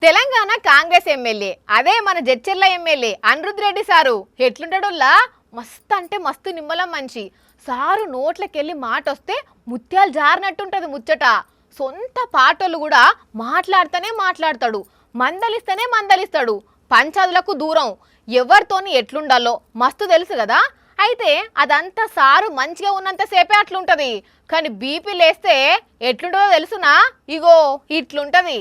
Telangana Congress MLA అదే మన Jadcherla MLA Anirudh Reddy sir ఎట్లుంటాడోల్లా మస్తు అంటే మస్తు నిమ్మలం మంచి సారు నోట్లకెళ్ళి మాట వస్తే ముత్యాలు జారినట్టుంటది ముచ్చట. సొంత పాటోళ్ళు కూడా మాట్లాడతాడు, మందలిస్తాడు. పంచాదులకు దూరం, ఎవరితోని ఎట్లుండాలో మస్తు తెలుసు కదా. అయితే అదంతా సారు మంచిగా ఉన్నంతసేపే అట్లుంటది, కానీ బీపీ లేస్తే ఎట్లుంటుందో తెలుసునా? ఇగో ఇట్లుంటది.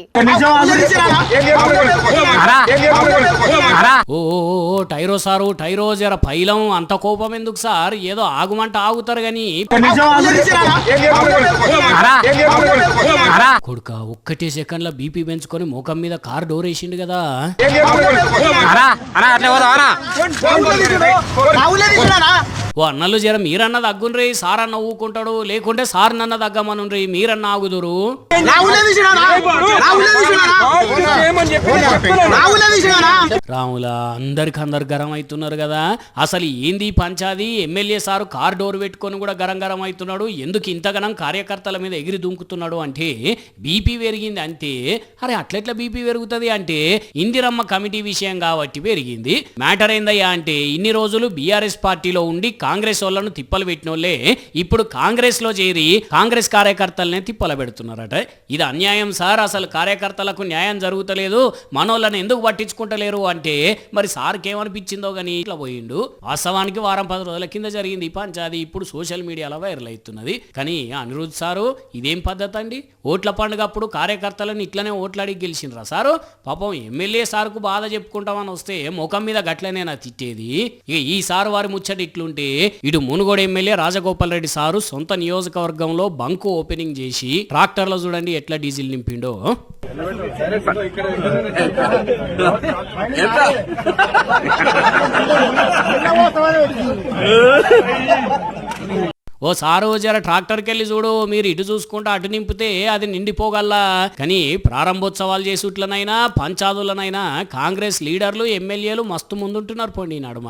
ఓ టైరో సారు, టైరో జర పైలం, అంత కోపం ఎందుకు సార్? ఏదో ఆగుమంట ఆగుతారు గాని కొడుక ఒక్కటే సెకండ్ల బీపీ పెంచుకొని ముఖం మీద కార్ డోర్ వేసిండు కదా. ఓ అన్నలు జర మీరన్న తగ్గుండ్రీ, సార్ అన్న ఊకుంటాడు, లేకుంటే సార్ నన్న తగ్గమనుండ్రీ, మీరన్న ఆగుదురు. రాములా అందరు గరం అవుతున్నారు కదా. అసలు ఏంది పంచాది? ఎమ్మెల్యే సారు కార్ డోర్ పెట్టుకొని కూడా గరం అవుతున్నాడు. ఎందుకు ఇంతగనం కార్యకర్తల మీద ఎగిరి దుంకుతున్నాడు అంటే బీపీ పెరిగింది అంతే. అరే అట్లెట్లా బీపీ పెరుగుతుంది అంటే ఇందిరమ్మ కమిటీ విషయం కాబట్టి పెరిగింది. మ్యాటర్ ఏందయ్యా అంటే ఇన్ని రోజులు బీఆర్ఎస్ పార్టీలో ఉండి కాంగ్రెస్ వాళ్ళను తిప్పలు పెట్టినోళ్లే ఇప్పుడు కాంగ్రెస్ లో చేరి కాంగ్రెస్ కార్యకర్తలనే తిప్పల పెడుతున్నారట. ఇది అన్యాయం సార్, అసలు కార్యకర్తలకు న్యాయం జరుగుతలేదు, మనోళ్ళని ఎందుకు పట్టించుకుంటలేరు అంటే మరి సార్కి ఏమనిపించిందో గానీ ఇట్లా పోయిండు. వాస్తవానికి వారం 10 రోజుల కింద జరిగింది ఈ పంచాది, ఇప్పుడు సోషల్ మీడియాలో వైరల్ అవుతున్నది. కానీ అనిరుద్ సారు ఇదేం పద్ధతి అండి? ఓట్ల పండుగ అప్పుడు కార్యకర్తలను ఇట్లనే ఓట్లాడి గెలిచిండ్రా సారు? పాపం ఎమ్మెల్యే సార్కు బాధ చెప్పుకుంటామని వస్తే ముఖం మీద గట్లనే నా తిట్టేది. ఇక ఈ సారు వారి ముచ్చట ఇట్లుంటే ఇటు మునుగోడు ఎమ్మెల్యే రాజగోపాల్ రెడ్డి సారు సొంత నియోజకవర్గంలో బంకు ఓపెనింగ్ చేసి ట్రాక్టర్లో చూడండి ఎట్లా డీజిల్ నింపిండో. ఓ సారు జర ట్రాక్టర్కి వెళ్ళి చూడు, మీరు ఇటు చూసుకుంటా అటు నింపితే అది నిండిపోగల్లా. కానీ ప్రారంభోత్సవాలు చేసుట్లనైనా పంచాదులనైనా కాంగ్రెస్ లీడర్లు ఎమ్మెల్యేలు మస్తు ముందుంటున్నారు పోండి నడుమ.